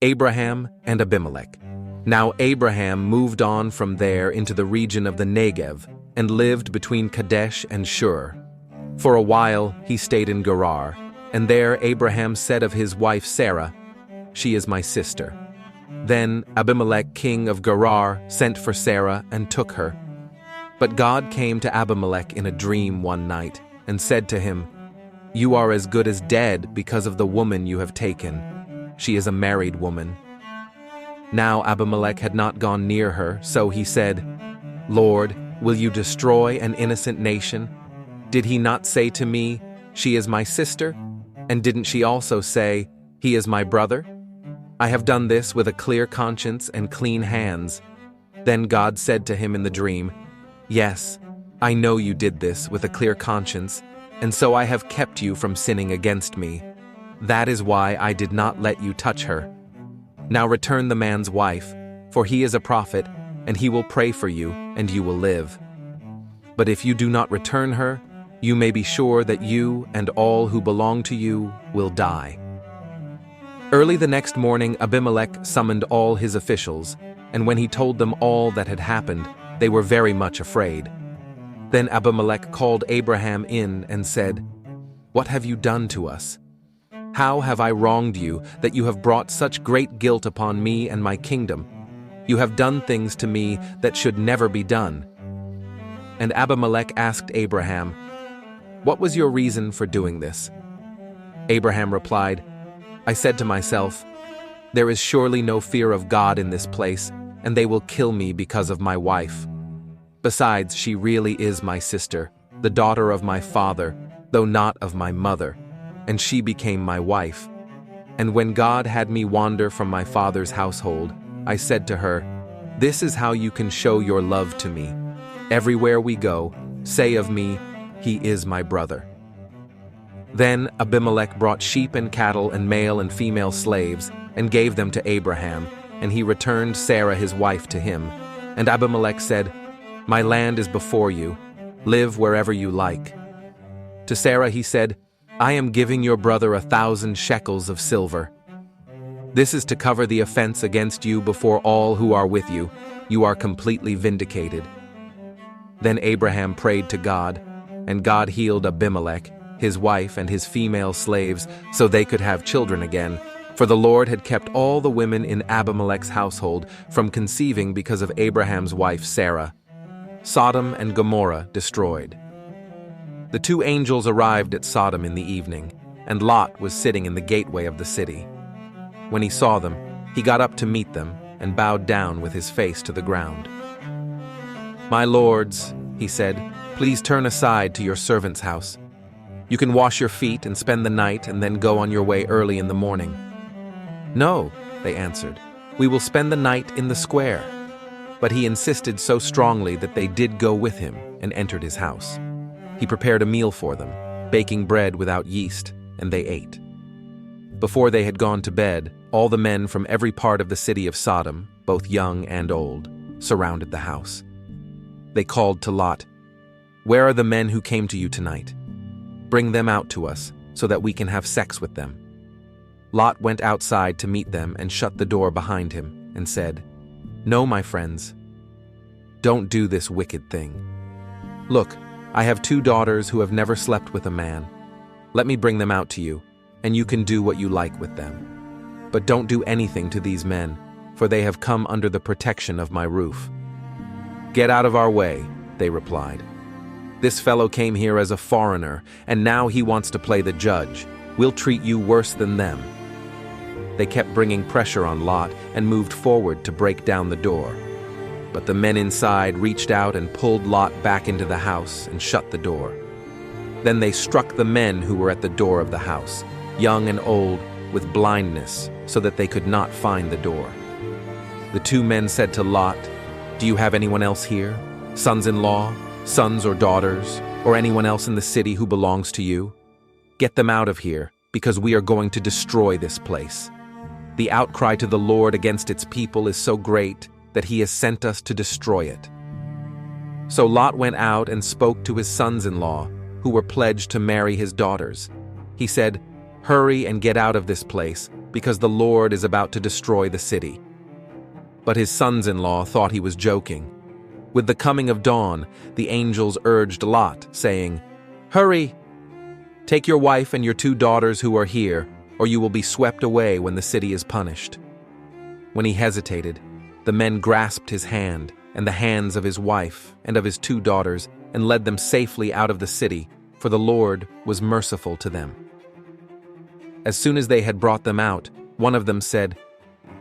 Abraham and Abimelech. Now Abraham moved on from there into the region of the Negev and lived between Kadesh and Shur. For a while he stayed in Gerar, and there Abraham said of his wife Sarah, "She is my sister." Then Abimelech king of Gerar sent for Sarah and took her. But God came to Abimelech in a dream one night and said to him, "You are as good as dead because of the woman you have taken. She is a married woman." Now Abimelech had not gone near her, so he said, "Lord, will you destroy an innocent nation? Did he not say to me, 'She is my sister'? And didn't she also say, 'He is my brother'? I have done this with a clear conscience and clean hands." Then God said to him in the dream, "Yes, I know you did this with a clear conscience, and so I have kept you from sinning against me. That is why I did not let you touch her. Now return the man's wife, for he is a prophet, and he will pray for you, and you will live. But if you do not return her, you may be sure that you and all who belong to you will die." Early the next morning Abimelech summoned all his officials, and when he told them all that had happened, they were very much afraid. Then Abimelech called Abraham in and said, "What have you done to us? How have I wronged you that you have brought such great guilt upon me and my kingdom? You have done things to me that should never be done." And Abimelech asked Abraham, "What was your reason for doing this?" Abraham replied, "I said to myself, 'There is surely no fear of God in this place, and they will kill me because of my wife. Besides, she really is my sister, the daughter of my father, though not of my mother, and she became my wife. And when God had me wander from my father's household, I said to her, "This is how you can show your love to me. Everywhere we go, say of me, 'He is my brother.'" Then Abimelech brought sheep and cattle and male and female slaves and gave them to Abraham, and he returned Sarah his wife to him. And Abimelech said, "My land is before you. Live wherever you like." To Sarah he said, "I am giving your brother 1,000 shekels of silver. This is to cover the offense against you before all who are with you. You are completely vindicated." Then Abraham prayed to God, and God healed Abimelech, his wife and his female slaves, so they could have children again, for the Lord had kept all the women in Abimelech's household from conceiving because of Abraham's wife Sarah. Sodom and Gomorrah destroyed. The two angels arrived at Sodom in the evening, and Lot was sitting in the gateway of the city. When he saw them, he got up to meet them and bowed down with his face to the ground. "My lords," he said, "please turn aside to your servant's house. You can wash your feet and spend the night and then go on your way early in the morning." "No," they answered, "we will spend the night in the square." But he insisted so strongly that they did go with him and entered his house. He prepared a meal for them, baking bread without yeast, and they ate. Before they had gone to bed, all the men from every part of the city of Sodom, both young and old, surrounded the house. They called to Lot, "Where are the men who came to you tonight? Bring them out to us, so that we can have sex with them." Lot went outside to meet them and shut the door behind him, and said, "No, my friends, don't do this wicked thing. Look, I have 2 daughters who have never slept with a man. Let me bring them out to you, and you can do what you like with them. But don't do anything to these men, for they have come under the protection of my roof." "Get out of our way," they replied. "This fellow came here as a foreigner, and now he wants to play the judge. We'll treat you worse than them." They kept bringing pressure on Lot and moved forward to break down the door. But the men inside reached out and pulled Lot back into the house and shut the door. Then they struck the men who were at the door of the house, young and old, with blindness, so that they could not find the door. The 2 men said to Lot, "Do you have anyone else here? Sons-in-law, sons or daughters, or anyone else in the city who belongs to you? Get them out of here, because we are going to destroy this place. The outcry to the Lord against its people is so great that he has sent us to destroy it." So Lot went out and spoke to his sons-in-law, who were pledged to marry his daughters. He said, "Hurry and get out of this place, because the Lord is about to destroy the city." But his sons-in-law thought he was joking. With the coming of dawn, the angels urged Lot, saying, "Hurry! Take your wife and your 2 daughters who are here, or you will be swept away when the city is punished." When he hesitated, the men grasped his hand and the hands of his wife and of his 2 daughters and led them safely out of the city, for the Lord was merciful to them. As soon as they had brought them out, one of them said,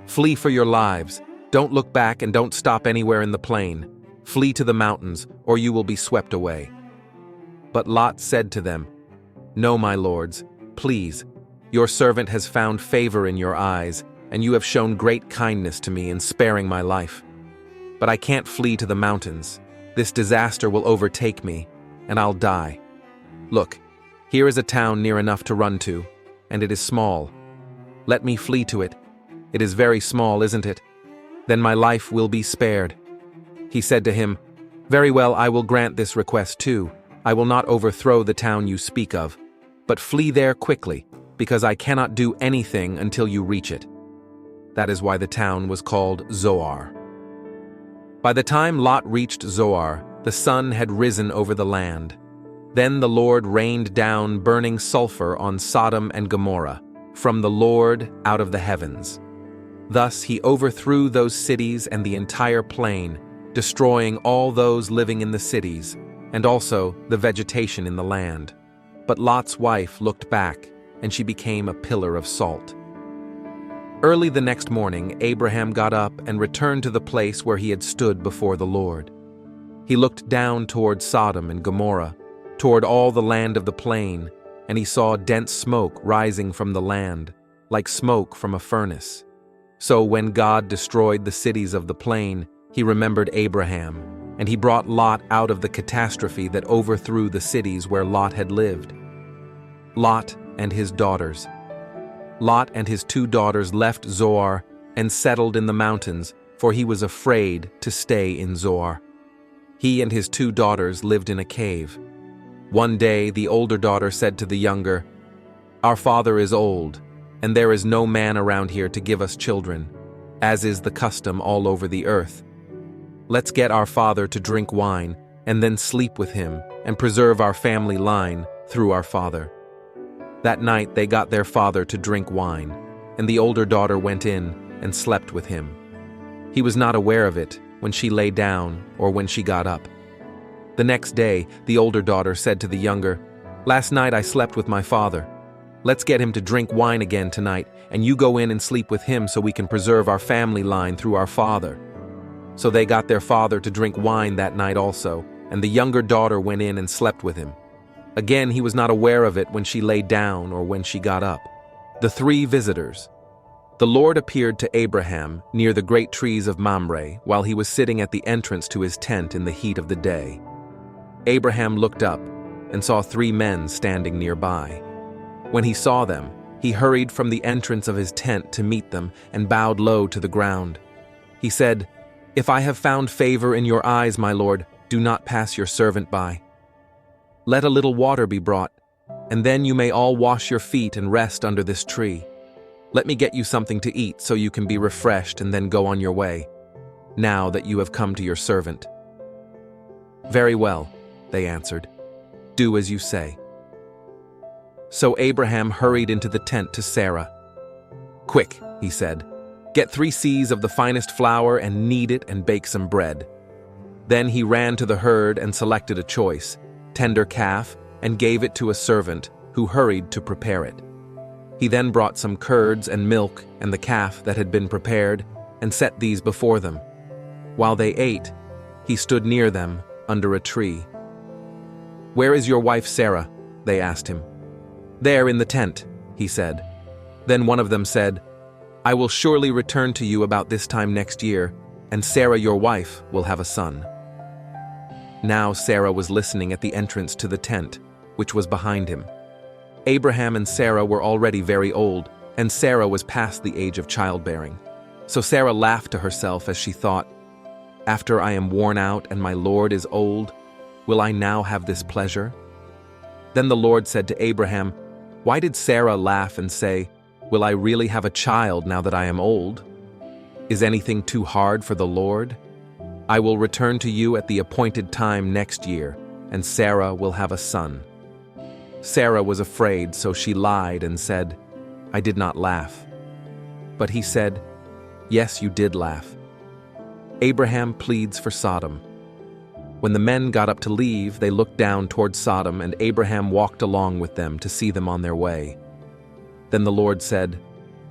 "Flee for your lives. Don't look back and don't stop anywhere in the plain. Flee to the mountains, or you will be swept away." But Lot said to them, "No, my lords, please. Your servant has found favor in your eyes, and you have shown great kindness to me in sparing my life. But I can't flee to the mountains. This disaster will overtake me, and I'll die. Look, here is a town near enough to run to, and it is small. Let me flee to it. It is very small, isn't it? Then my life will be spared." He said to him, "Very well, I will grant this request too. I will not overthrow the town you speak of, but flee there quickly, because I cannot do anything until you reach it." That is why the town was called Zoar. By the time Lot reached Zoar, the sun had risen over the land. Then the Lord rained down burning sulfur on Sodom and Gomorrah, from the Lord out of the heavens. Thus he overthrew those cities and the entire plain, destroying all those living in the cities, and also the vegetation in the land. But Lot's wife looked back, and she became a pillar of salt. Early the next morning, Abraham got up and returned to the place where he had stood before the Lord. He looked down toward Sodom and Gomorrah, toward all the land of the plain, and he saw dense smoke rising from the land, like smoke from a furnace. So when God destroyed the cities of the plain, he remembered Abraham, and he brought Lot out of the catastrophe that overthrew the cities where Lot had lived. Lot and his daughters. Lot and his 2 daughters left Zoar and settled in the mountains, for he was afraid to stay in Zoar. He and his 2 daughters lived in a cave. One day the older daughter said to the younger, "Our father is old, and there is no man around here to give us children, as is the custom all over the earth. Let's get our father to drink wine, and then sleep with him, and preserve our family line through our father." That night they got their father to drink wine, and the older daughter went in and slept with him. He was not aware of it when she lay down or when she got up. The next day, the older daughter said to the younger, "Last night I slept with my father. Let's get him to drink wine again tonight, and you go in and sleep with him so we can preserve our family line through our father." So they got their father to drink wine that night also, and the younger daughter went in and slept with him. Again, he was not aware of it when she lay down or when she got up. The 3 visitors. The Lord appeared to Abraham near the great trees of Mamre while he was sitting at the entrance to his tent in the heat of the day. Abraham looked up and saw 3 men standing nearby. When he saw them, he hurried from the entrance of his tent to meet them and bowed low to the ground. He said, "If I have found favor in your eyes, my lord, do not pass your servant by. Let a little water be brought, and then you may all wash your feet and rest under this tree. Let me get you something to eat so you can be refreshed and then go on your way, now that you have come to your servant." "Very well," they answered. "Do as you say." So Abraham hurried into the tent to Sarah. "Quick," he said, "get 3 seahs of the finest flour and knead it and bake some bread." Then he ran to the herd and selected a choice, tender calf, and gave it to a servant who hurried to prepare it. He then brought some curds and milk and the calf that had been prepared and set these before them. While they ate, he stood near them under a tree. "Where is your wife Sarah?" they asked him. "There in the tent," he said. Then one of them said, "I will surely return to you about this time next year, and Sarah your wife will have a son." Now Sarah was listening at the entrance to the tent, which was behind him. Abraham and Sarah were already very old, and Sarah was past the age of childbearing. So Sarah laughed to herself as she thought, "After I am worn out and my Lord is old, will I now have this pleasure?" Then the Lord said to Abraham, "Why did Sarah laugh and say, Will I really have a child now that I am old? Is anything too hard for the Lord? I will return to you at the appointed time next year, and Sarah will have a son." Sarah was afraid, so she lied and said, "I did not laugh." But he said, "Yes, you did laugh." Abraham pleads for Sodom. When the men got up to leave, they looked down toward Sodom, and Abraham walked along with them to see them on their way. Then the Lord said,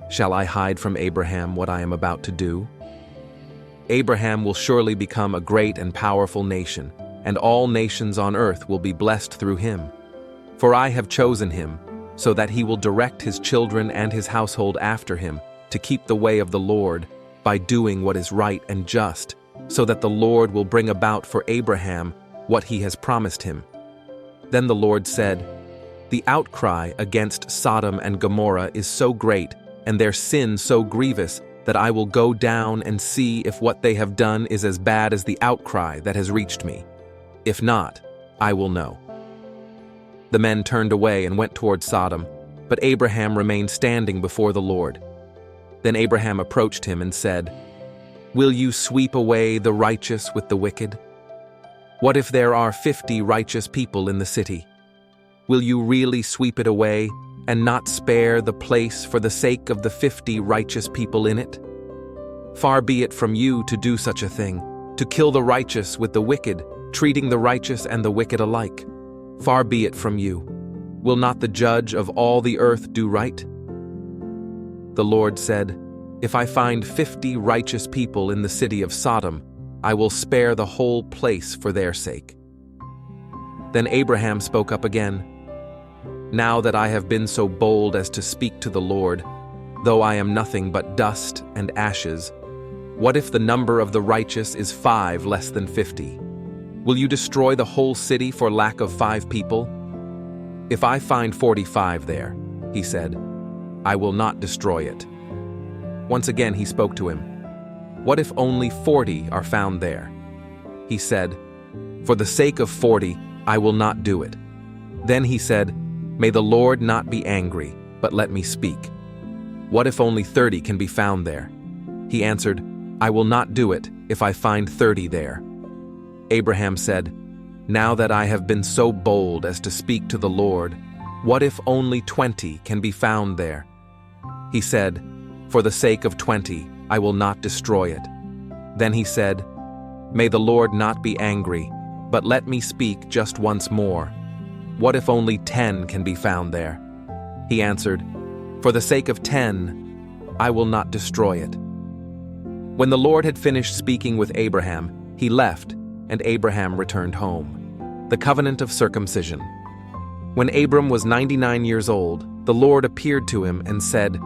"Shall I hide from Abraham what I am about to do? Abraham will surely become a great and powerful nation, and all nations on earth will be blessed through him. For I have chosen him, so that he will direct his children and his household after him, to keep the way of the Lord, by doing what is right and just, so that the Lord will bring about for Abraham what he has promised him." Then the Lord said, "The outcry against Sodom and Gomorrah is so great, and their sin so grievous, that I will go down and see if what they have done is as bad as the outcry that has reached me. If not, I will know." The men turned away and went toward Sodom, but Abraham remained standing before the Lord. Then Abraham approached him and said, "Will you sweep away the righteous with the wicked? What if there are 50 righteous people in the city? Will you really sweep it away and not spare the place for the sake of the 50 righteous people in it? Far be it from you to do such a thing, to kill the righteous with the wicked, treating the righteous and the wicked alike. Far be it from you. Will not the judge of all the earth do right?" The Lord said, "If I find 50 righteous people in the city of Sodom, I will spare the whole place for their sake." Then Abraham spoke up again, "Now that I have been so bold as to speak to the Lord, though I am nothing but dust and ashes, what if the number of the righteous is 5 less than 50? Will you destroy the whole city for lack of 5 people? If I find 45 there," he said, "I will not destroy it." Once again he spoke to him, "What if only 40 are found there?" He said, "For the sake of 40, I will not do it." Then he said, "May the Lord not be angry, but let me speak. What if only 30 can be found there?" He answered, "I will not do it if I find 30 there." Abraham said, "Now that I have been so bold as to speak to the Lord, what if only 20 can be found there?" He said, "For the sake of 20, I will not destroy it." Then he said, "May the Lord not be angry, but let me speak just once more. What if only 10 can be found there?" He answered, "For the sake of 10, I will not destroy it." When the Lord had finished speaking with Abraham, he left, and Abraham returned home. The covenant of circumcision. When Abram was 99 years old, the Lord appeared to him and said,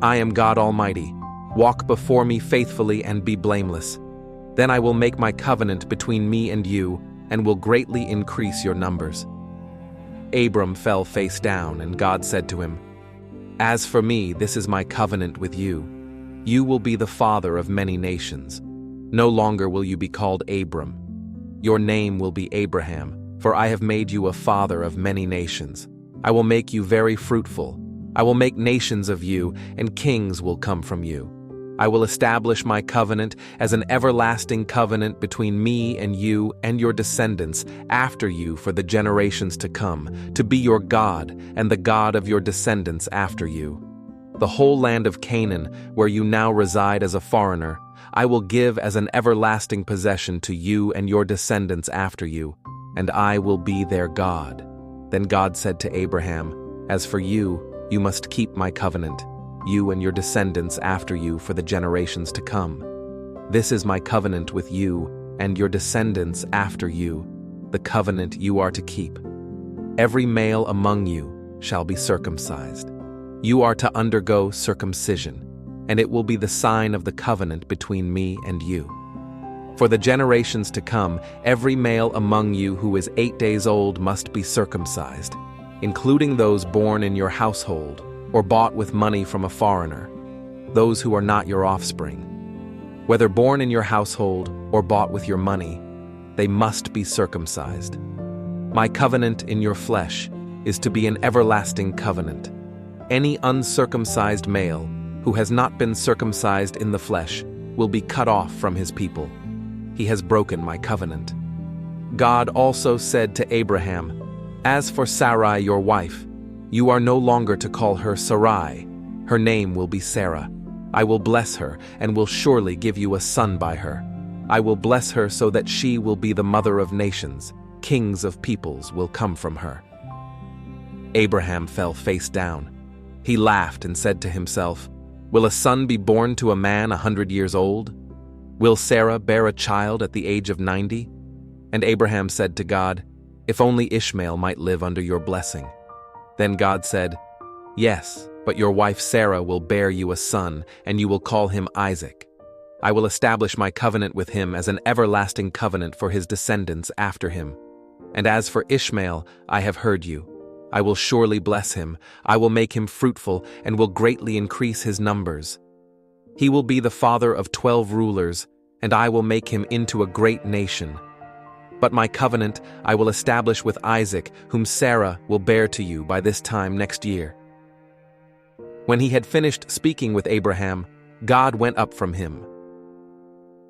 "I am God Almighty. Walk before me faithfully and be blameless. Then I will make my covenant between me and you, and will greatly increase your numbers." Abram fell face down, and God said to him, "As for me, this is my covenant with you. You will be the father of many nations. No longer will you be called Abram. Your name will be Abraham, for I have made you a father of many nations. I will make you very fruitful. I will make nations of you, and kings will come from you. I will establish my covenant as an everlasting covenant between me and you and your descendants after you for the generations to come, to be your God and the God of your descendants after you. The whole land of Canaan, where you now reside as a foreigner, I will give as an everlasting possession to you and your descendants after you, and I will be their God." Then God said to Abraham, "As for you, you must keep my covenant, you and your descendants after you for the generations to come. This is my covenant with you and your descendants after you, the covenant you are to keep. Every male among you shall be circumcised. You are to undergo circumcision, and it will be the sign of the covenant between me and you. For the generations to come, every male among you who is 8 days old must be circumcised, including those born in your household or bought with money from a foreigner, those who are not your offspring. Whether born in your household or bought with your money, they must be circumcised. My covenant in your flesh is to be an everlasting covenant. any uncircumcised male who has not been circumcised in the flesh will be cut off from his people. He has broken my covenant." God also said to Abraham, "As for Sarai your wife, you are no longer to call her Sarai. Her name will be Sarah. I will bless her and will surely give you a son by her. I will bless her so that she will be the mother of nations. Kings of peoples will come from her." Abraham fell face down. He laughed and said to himself, "Will a son be born to a man 100 years old? Will Sarah bear a child at the age of 90? And Abraham said to God, "If only Ishmael might live under your blessing." Then God said, "Yes, but your wife Sarah will bear you a son, and you will call him Isaac. I will establish my covenant with him as an everlasting covenant for his descendants after him. And as for Ishmael, I have heard you. I will surely bless him. I will make him fruitful and will greatly increase his numbers. He will be the father of 12 rulers, and I will make him into a great nation. But my covenant I will establish with Isaac, whom Sarah will bear to you by this time next year." When he had finished speaking with Abraham, God went up from him.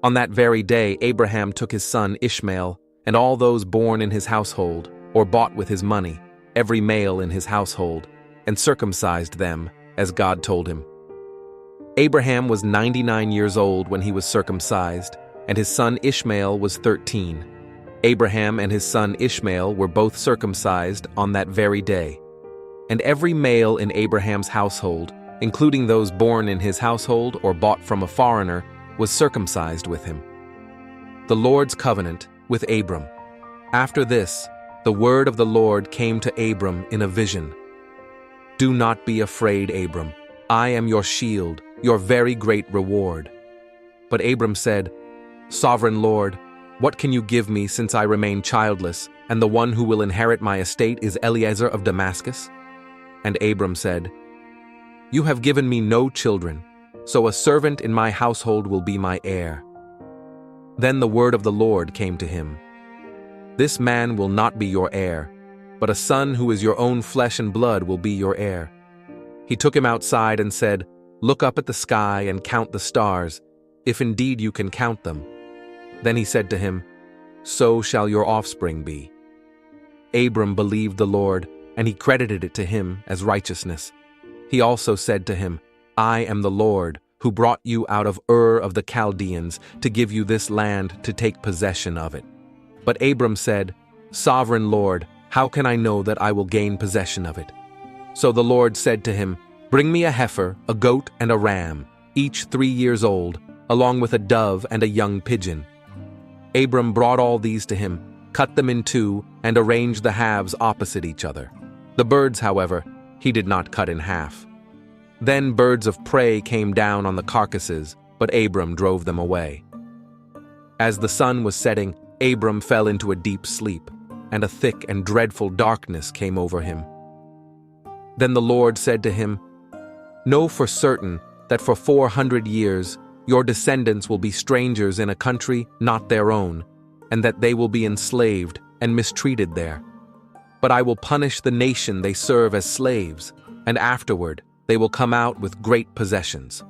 On that very day, Abraham took his son Ishmael and all those born in his household, or bought with his money, every male in his household, and circumcised them, as God told him. Abraham was 99 years old when he was circumcised, and his son Ishmael was 13. Abraham and his son Ishmael were both circumcised on that very day. And every male in Abraham's household, including those born in his household or bought from a foreigner, was circumcised with him. The Lord's covenant with Abram. After this, the word of the Lord came to Abram in a vision. "Do not be afraid, Abram. I am your shield, your very great reward." But Abram said, "Sovereign Lord, what can you give me since I remain childless, and the one who will inherit my estate is Eliezer of Damascus?" And Abram said, "You have given me no children, so a servant in my household will be my heir." Then the word of the Lord came to him. "This man will not be your heir, but a son who is your own flesh and blood will be your heir." He took him outside and said, "Look up at the sky and count the stars, if indeed you can count them." Then he said to him, "So shall your offspring be." Abram believed the Lord, and he credited it to him as righteousness. He also said to him, "I am the Lord, who brought you out of Ur of the Chaldeans to give you this land to take possession of it." But Abram said, "Sovereign Lord, how can I know that I will gain possession of it?" So the Lord said to him, "Bring me a heifer, a goat, and a ram, each 3 years old, along with a dove and a young pigeon." Abram brought all these to him, cut them in two, and arranged the halves opposite each other. The birds, however, he did not cut in half. Then birds of prey came down on the carcasses, but Abram drove them away. As the sun was setting, Abram fell into a deep sleep, and a thick and dreadful darkness came over him. Then the Lord said to him, "Know for certain that for 400 years your descendants will be strangers in a country not their own, and that they will be enslaved and mistreated there. But I will punish the nation they serve as slaves, and afterward they will come out with great possessions.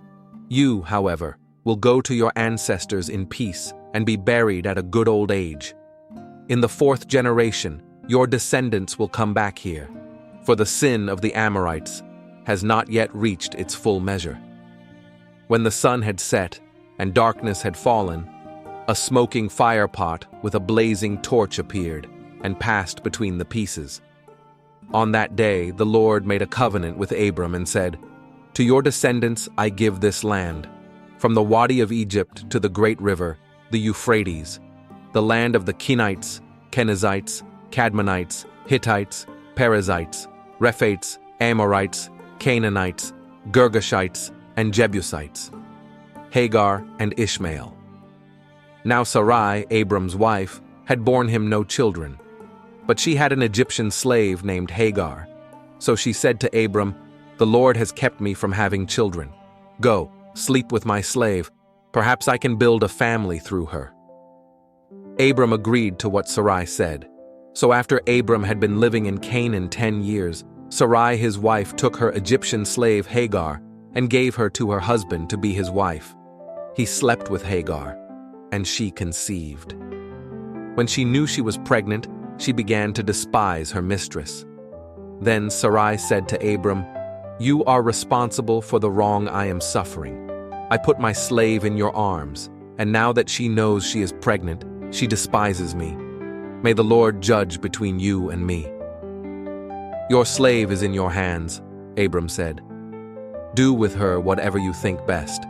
You, however, will go to your ancestors in peace and be buried at a good old age. In the 4th generation, your descendants will come back here, for the sin of the Amorites has not yet reached its full measure." When the sun had set and darkness had fallen, a smoking firepot with a blazing torch appeared and passed between the pieces. On that day the Lord made a covenant with Abram and said, "To your descendants I give this land, from the Wadi of Egypt to the great river, the Euphrates, the land of the Kenites, Kenizzites, Cadmonites, Hittites, Perizzites, Rephates, Amorites, Canaanites, Girgashites, and Jebusites, Hagar and Ishmael." Now Sarai, Abram's wife, had borne him no children, but she had an Egyptian slave named Hagar. So she said to Abram, "The Lord has kept me from having children. Go, sleep with my slave. Perhaps I can build a family through her." Abram agreed to what Sarai said. So after Abram had been living in Canaan 10 years, Sarai his wife took her Egyptian slave Hagar and gave her to her husband to be his wife. He slept with Hagar, and she conceived. When she knew she was pregnant, she began to despise her mistress. Then Sarai said to Abram, "You are responsible for the wrong I am suffering. I put my slave in your arms, and now that she knows she is pregnant, she despises me. May the Lord judge between you and me." "Your slave is in your hands," Abram said. "Do with her whatever you think best."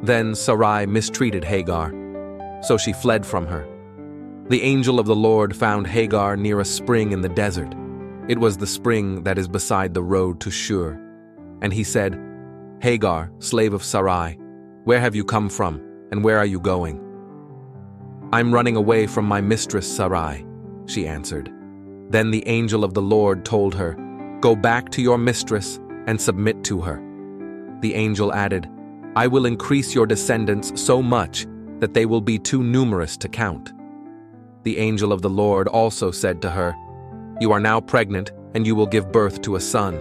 Then Sarai mistreated Hagar, so she fled from her. The angel of the Lord found Hagar near a spring in the desert. It was the spring that is beside the road to Shur. And he said, "Hagar, slave of Sarai, where have you come from, and where are you going?" "I'm running away from my mistress Sarai," she answered. Then the angel of the Lord told her, "Go back to your mistress and submit to her." The angel added, "I will increase your descendants so much that they will be too numerous to count." The angel of the Lord also said to her, "You are now pregnant, and you will give birth to a son.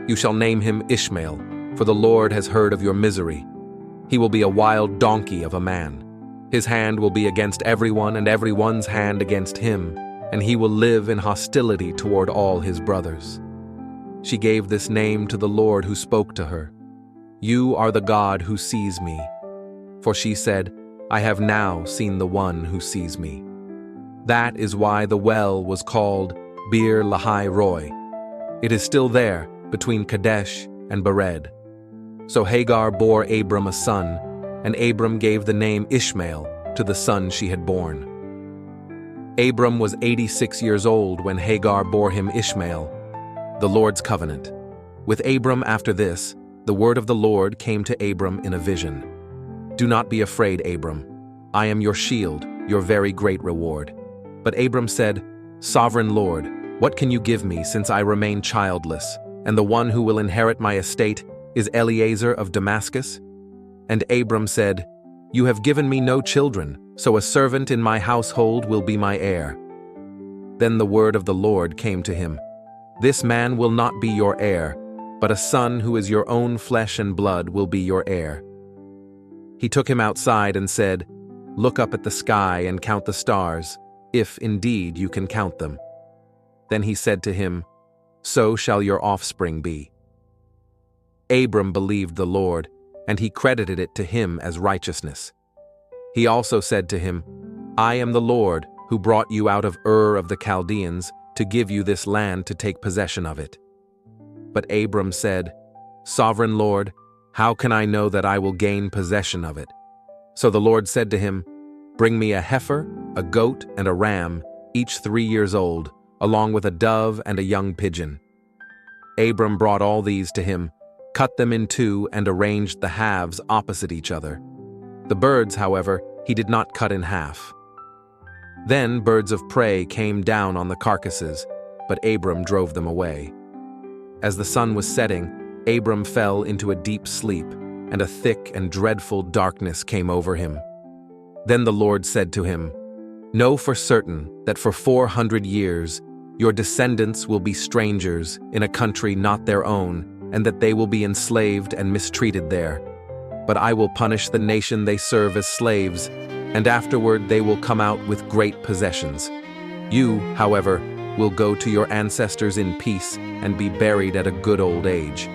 You shall name him Ishmael, for the Lord has heard of your misery. He will be a wild donkey of a man. His hand will be against everyone and everyone's hand against him, and he will live in hostility toward all his brothers." She gave this name to the Lord who spoke to her, "You are the God who sees me." For she said, "I have now seen the one who sees me." That is why the well was called Bir Lahai Roi. It is still there, between Kadesh and Bered. So Hagar bore Abram a son, and Abram gave the name Ishmael to the son she had born. Abram was 86 years old when Hagar bore him Ishmael, the Lord's covenant. With Abram after this, the word of the Lord came to Abram in a vision. "Do not be afraid, Abram. I am your shield, your very great reward." But Abram said, "Sovereign Lord, what can you give me since I remain childless, and the one who will inherit my estate is Eliezer of Damascus?" And Abram said, "You have given me no children, so a servant in my household will be my heir." Then the word of the Lord came to him, "This man will not be your heir, but a son who is your own flesh and blood will be your heir." He took him outside and said, "Look up at the sky and count the stars, if indeed you can count them." Then he said to him, "So shall your offspring be." Abram believed the Lord, and he credited it to him as righteousness. He also said to him, "I am the Lord who brought you out of Ur of the Chaldeans to give you this land to take possession of it." But Abram said, "Sovereign Lord, how can I know that I will gain possession of it?" So the Lord said to him, "Bring me a heifer, a goat, and a ram, each 3 years old, along with a dove and a young pigeon." Abram brought all these to him, cut them in two, and arranged the halves opposite each other. The birds, however, he did not cut in half. Then birds of prey came down on the carcasses, but Abram drove them away. As the sun was setting, Abram fell into a deep sleep, and a thick and dreadful darkness came over him. Then the Lord said to him, "Know for certain that for 400 years your descendants will be strangers in a country not their own, and that they will be enslaved and mistreated there. But I will punish the nation they serve as slaves, and afterward they will come out with great possessions. You, however, will go to your ancestors in peace and be buried at a good old age.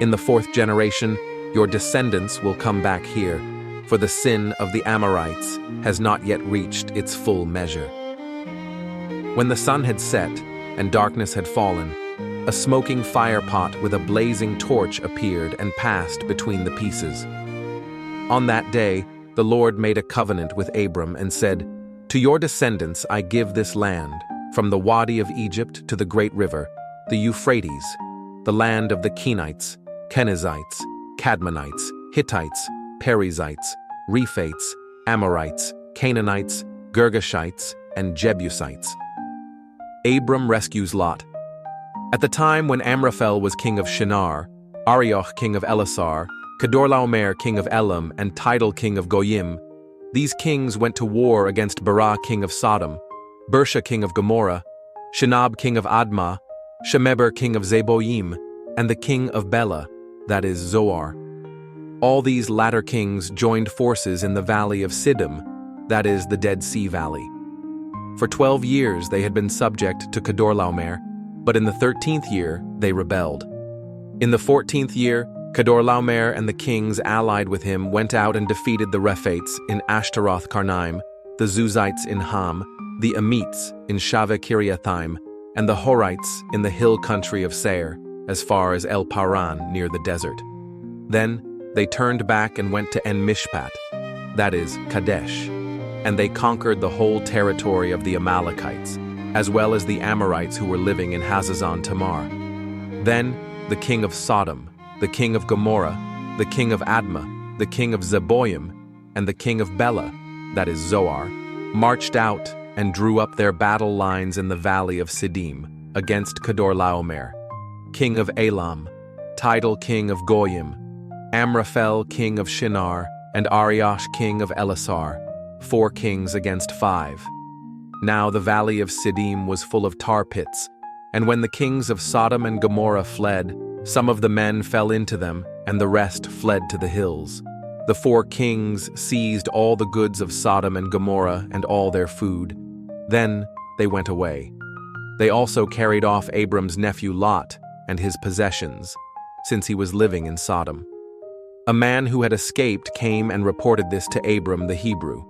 In the 4th generation, your descendants will come back here, for the sin of the Amorites has not yet reached its full measure." When the sun had set and darkness had fallen, a smoking firepot with a blazing torch appeared and passed between the pieces. On that day, the Lord made a covenant with Abram and said, "To your descendants I give this land, from the Wadi of Egypt to the great river, the Euphrates, the land of the Kenites, Kenizzites, Cadmonites, Hittites, Perizzites, Rephates, Amorites, Canaanites, Girgashites, and Jebusites." Abram rescues Lot. At the time when Amraphel was king of Shinar, Arioch king of Elasar, Kedorlaomer king of Elam, and Tidal king of Goyim, these kings went to war against Bera king of Sodom, Bersha king of Gomorrah, Shinab king of Admah, Shemeber king of Zeboim, and the king of Bela, that is Zoar. All these latter kings joined forces in the valley of Siddim, that is the Dead Sea Valley. For 12 years they had been subject to Kedorlaomer, but in the 13th year they rebelled. In the 14th year, Kedorlaomer and the kings allied with him went out and defeated the Rephates in Ashtaroth Karnaim, the Zuzites in Ham, the Amites in Shaveh Kiriathaim, and the Horites in the hill country of Seir, as far as El Paran near the desert. Then they turned back and went to En Mishpat, that is, Kadesh, and they conquered the whole territory of the Amalekites, as well as the Amorites who were living in Hazazon Tamar. Then the king of Sodom, the king of Gomorrah, the king of Admah, the king of Zeboim, and the king of Bela, that is Zoar, marched out and drew up their battle lines in the valley of Siddim against Kedorlaomer, king of Elam, Tidal king of Goyim, Amraphel king of Shinar, and Ariosh king of Elasar, 4 kings against 5. Now the valley of Siddim was full of tar pits, and when the kings of Sodom and Gomorrah fled, some of the men fell into them, and the rest fled to the hills. The 4 kings seized all the goods of Sodom and Gomorrah and all their food. Then they went away. They also carried off Abram's nephew Lot and his possessions, since he was living in Sodom. A man who had escaped came and reported this to Abram the Hebrew.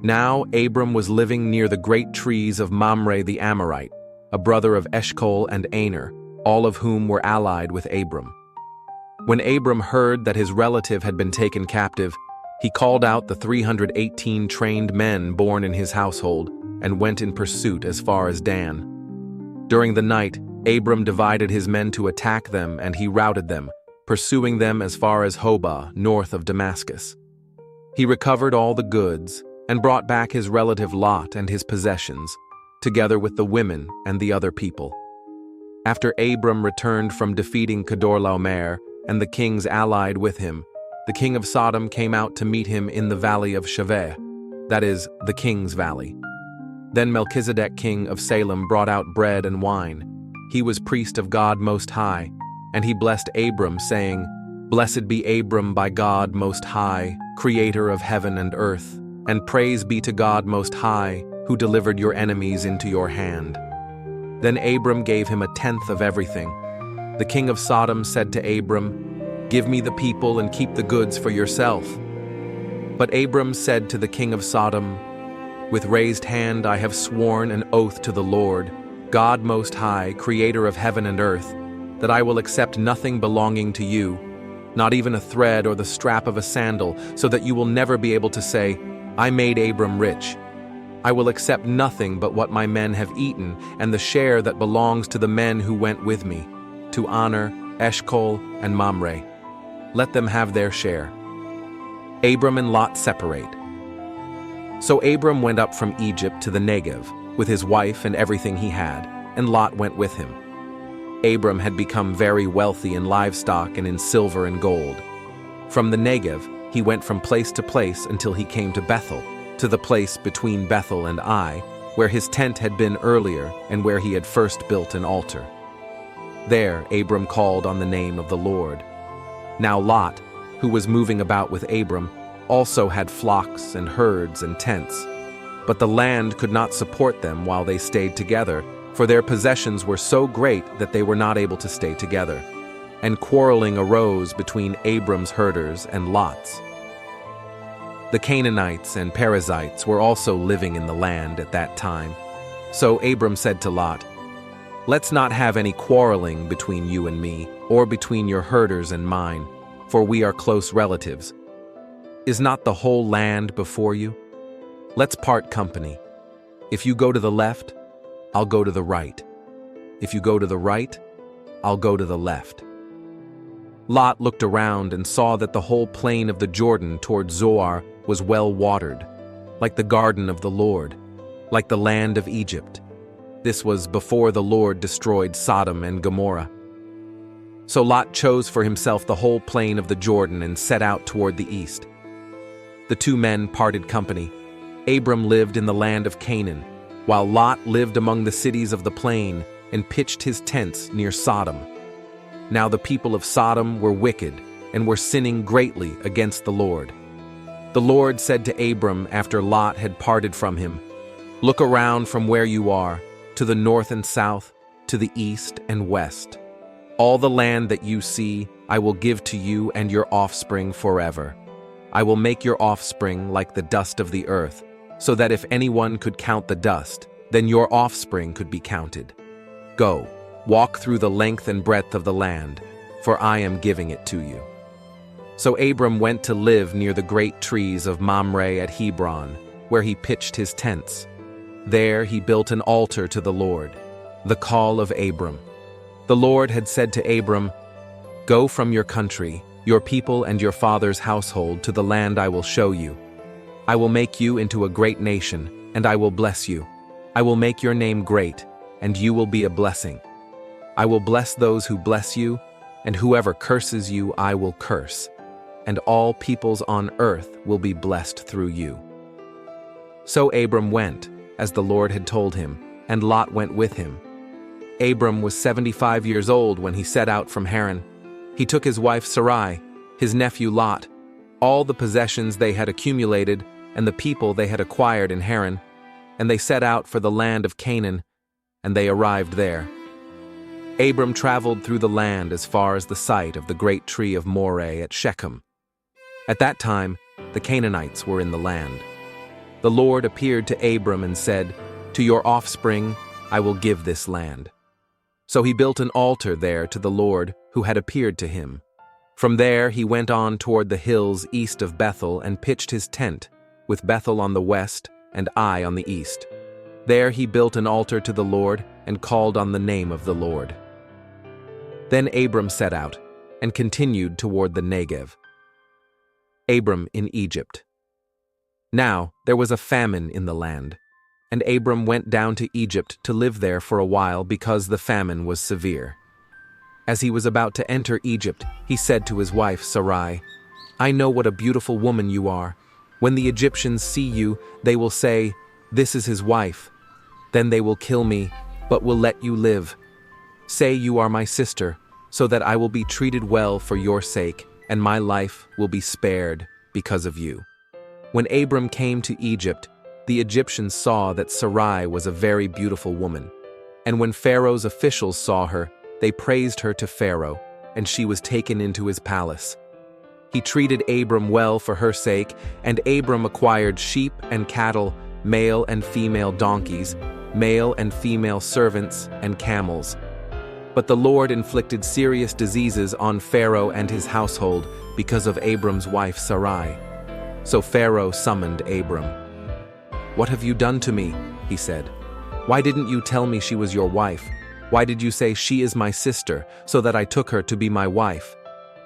Now Abram was living near the great trees of Mamre the Amorite, a brother of Eshcol and Aner, all of whom were allied with Abram. When Abram heard that his relative had been taken captive, he called out the 318 trained men born in his household and went in pursuit as far as Dan. During the night, Abram divided his men to attack them, and he routed them, pursuing them as far as Hobah, north of Damascus. He recovered all the goods and brought back his relative Lot and his possessions, together with the women and the other people. After Abram returned from defeating Kedorlaomer and the kings allied with him, the king of Sodom came out to meet him in the valley of Shaveh, that is, the king's valley. Then Melchizedek king of Salem brought out bread and wine. He was priest of God Most High, and he blessed Abram, saying, "Blessed be Abram by God Most High, creator of heaven and earth, and praise be to God Most High, who delivered your enemies into your hand." Then Abram gave him 1/10 of everything. The king of Sodom said to Abram, "Give me the people and keep the goods for yourself." But Abram said to the king of Sodom, "With raised hand I have sworn an oath to the Lord, God Most High, creator of heaven and earth, that I will accept nothing belonging to you, not even a thread or the strap of a sandal, so that you will never be able to say, 'I made Abram rich.' I will accept nothing but what my men have eaten and the share that belongs to the men who went with me, to Aner, Eshcol, and Mamre. Let them have their share." Abram and Lot separate. So Abram went up from Egypt to the Negev, with his wife and everything he had, and Lot went with him. Abram had become very wealthy in livestock and in silver and gold. From the Negev, he went from place to place until he came to Bethel, to the place between Bethel and Ai, where his tent had been earlier and where he had first built an altar. There Abram called on the name of the Lord. Now Lot, who was moving about with Abram, also had flocks and herds and tents. But the land could not support them while they stayed together, for their possessions were so great that they were not able to stay together. And quarreling arose between Abram's herders and Lot's. The Canaanites and Perizzites were also living in the land at that time. So Abram said to Lot, "Let's not have any quarreling between you and me, or between your herders and mine, for we are close relatives. Is not the whole land before you? Let's part company. If you go to the left, I'll go to the right. If you go to the right, I'll go to the left." Lot looked around and saw that the whole plain of the Jordan toward Zoar was well watered, like the garden of the Lord, like the land of Egypt. This was before the Lord destroyed Sodom and Gomorrah. So Lot chose for himself the whole plain of the Jordan and set out toward the east. The 2 men parted company. Abram lived in the land of Canaan, while Lot lived among the cities of the plain, and pitched his tents near Sodom. Now the people of Sodom were wicked and were sinning greatly against the Lord. The Lord said to Abram after Lot had parted from him, "Look around from where you are, to the north and south, to the east and west. All the land that you see, I will give to you and your offspring forever. I will make your offspring like the dust of the earth, so that if anyone could count the dust, then your offspring could be counted. Go, walk through the length and breadth of the land, for I am giving it to you." So Abram went to live near the great trees of Mamre at Hebron, where he pitched his tents. There he built an altar to the Lord, the call of Abram. The Lord had said to Abram, "Go from your country, your people and your father's household to the land I will show you. I will make you into a great nation, and I will bless you. I will make your name great, and you will be a blessing. I will bless those who bless you, and whoever curses you I will curse, and all peoples on earth will be blessed through you." So Abram went, as the Lord had told him, and Lot went with him. Abram was 75 years old when he set out from Haran. He took his wife Sarai, his nephew Lot, all the possessions they had accumulated, and the people they had acquired in Haran, and they set out for the land of Canaan, and they arrived there. Abram traveled through the land as far as the site of the great tree of Moreh at Shechem. At that time, the Canaanites were in the land. The Lord appeared to Abram and said, "To your offspring I will give this land." So he built an altar there to the Lord who had appeared to him. From there he went on toward the hills east of Bethel and pitched his tent, with Bethel on the west and Ai on the east. There he built an altar to the Lord and called on the name of the Lord. Then Abram set out and continued toward the Negev. Abram in Egypt. Now there was a famine in the land, and Abram went down to Egypt to live there for a while because the famine was severe. As he was about to enter Egypt, he said to his wife Sarai, "I know what a beautiful woman you are. When the Egyptians see you, they will say, 'This is his wife.' Then they will kill me, but will let you live. Say you are my sister, so that I will be treated well for your sake, and my life will be spared because of you." When Abram came to Egypt, the Egyptians saw that Sarai was a very beautiful woman. And when Pharaoh's officials saw her, they praised her to Pharaoh, and she was taken into his palace. He treated Abram well for her sake, and Abram acquired sheep and cattle, male and female donkeys, male and female servants, and camels. But the Lord inflicted serious diseases on Pharaoh and his household because of Abram's wife Sarai. So Pharaoh summoned Abram. "What have you done to me?" he said. "Why didn't you tell me she was your wife? Why did you say she is my sister, so that I took her to be my wife?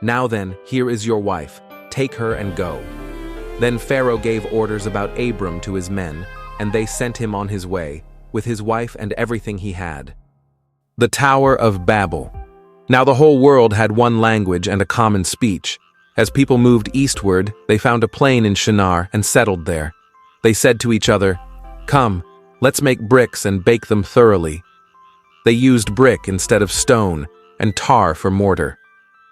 Now then, here is your wife. Take her and go." Then Pharaoh gave orders about Abram to his men, and they sent him on his way, with his wife and everything he had. The Tower of Babel. Now the whole world had one language and a common speech. As people moved eastward, they found a plain in Shinar and settled there. They said to each other, "Come, let's make bricks and bake them thoroughly." They used brick instead of stone, and tar for mortar.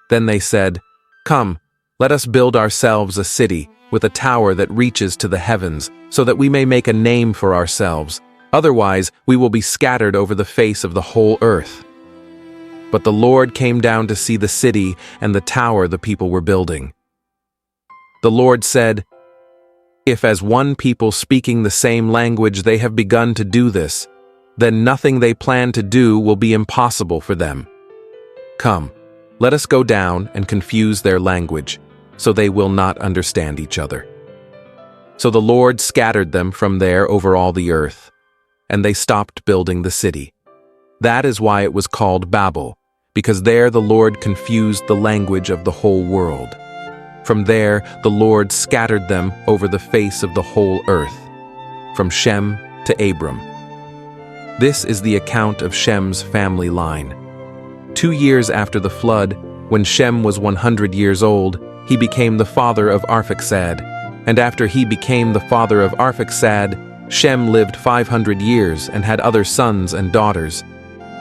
Then they said, "Come, let us build ourselves a city with a tower that reaches to the heavens, so that we may make a name for ourselves. Otherwise, we will be scattered over the face of the whole earth." But the Lord came down to see the city and the tower the people were building. The Lord said, "If as one people speaking the same language they have begun to do this, then nothing they plan to do will be impossible for them. Come, let us go down and confuse their language, so they will not understand each other." So the Lord scattered them from there over all the earth, and they stopped building the city. That is why it was called Babel, because there the Lord confused the language of the whole world. From there the Lord scattered them over the face of the whole earth, from Shem to Abram. This is the account of Shem's family line. 2 years after the flood, when Shem was 100 years old, he became the father of Arphaxad, and after he became the father of Arphaxad, Shem lived 500 years and had other sons and daughters.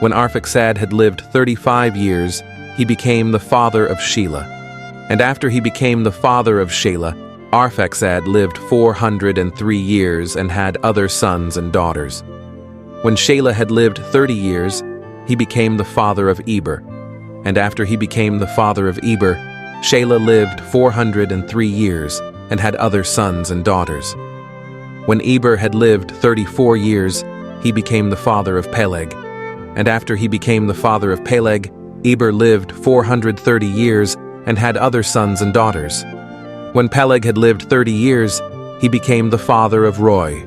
When Arphaxad had lived 35 years, he became the father of Shelah. And after he became the father of Shelah, Arphaxad lived 403 years and had other sons and daughters. When Shelah had lived 30 years, he became the father of Eber. And after he became the father of Eber, Shelah lived 403 years and had other sons and daughters. When Eber had lived 34 years, he became the father of Peleg. And after he became the father of Peleg, Eber lived 430 years and had other sons and daughters. When Peleg had lived 30 years, he became the father of Roi.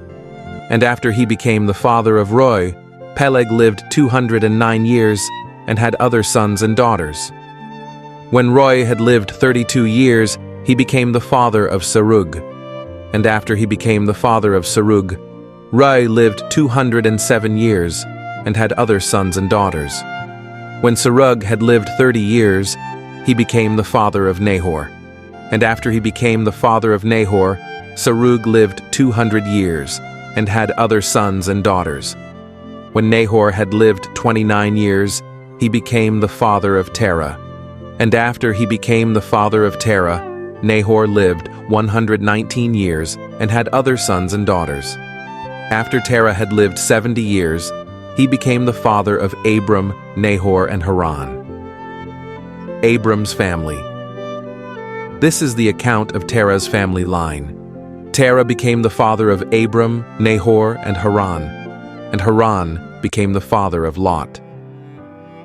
And after he became the father of Roi, Peleg lived 209 years and had other sons and daughters. When Roi had lived 32 years, he became the father of Serug. And after he became the father of Serug, Roi lived 207 years and had other sons and daughters. When Serug had lived 30 years, he became the father of Nahor. And after he became the father of Nahor, Serug lived 200 years and had other sons and daughters. When Nahor had lived 29 years, he became the father of Terah. And after he became the father of Terah, Nahor lived 119 years and had other sons and daughters. After Terah had lived 70 years, he became the father of Abram, Nahor, and Haran. Abram's family. This is the account of Terah's family line. Terah became the father of Abram, Nahor, and Haran became the father of Lot.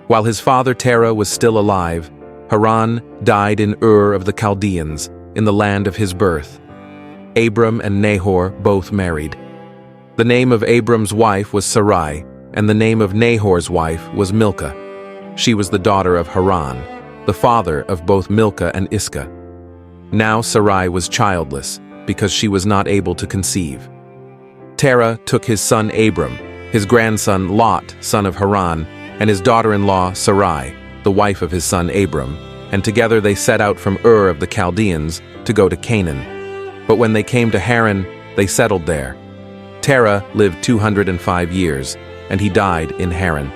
While his father Terah was still alive, Haran died in Ur of the Chaldeans, in the land of his birth. Abram and Nahor both married. The name of Abram's wife was Sarai, and the name of Nahor's wife was Milcah. She was the daughter of Haran, the father of both Milcah and Iscah. Now Sarai was childless, because she was not able to conceive. Terah took his son Abram, his grandson Lot, son of Haran, and his daughter-in-law Sarai, the wife of his son Abram, and together they set out from Ur of the Chaldeans to go to Canaan. But when they came to Haran, they settled there. Terah lived 205 years, and he died in Haran.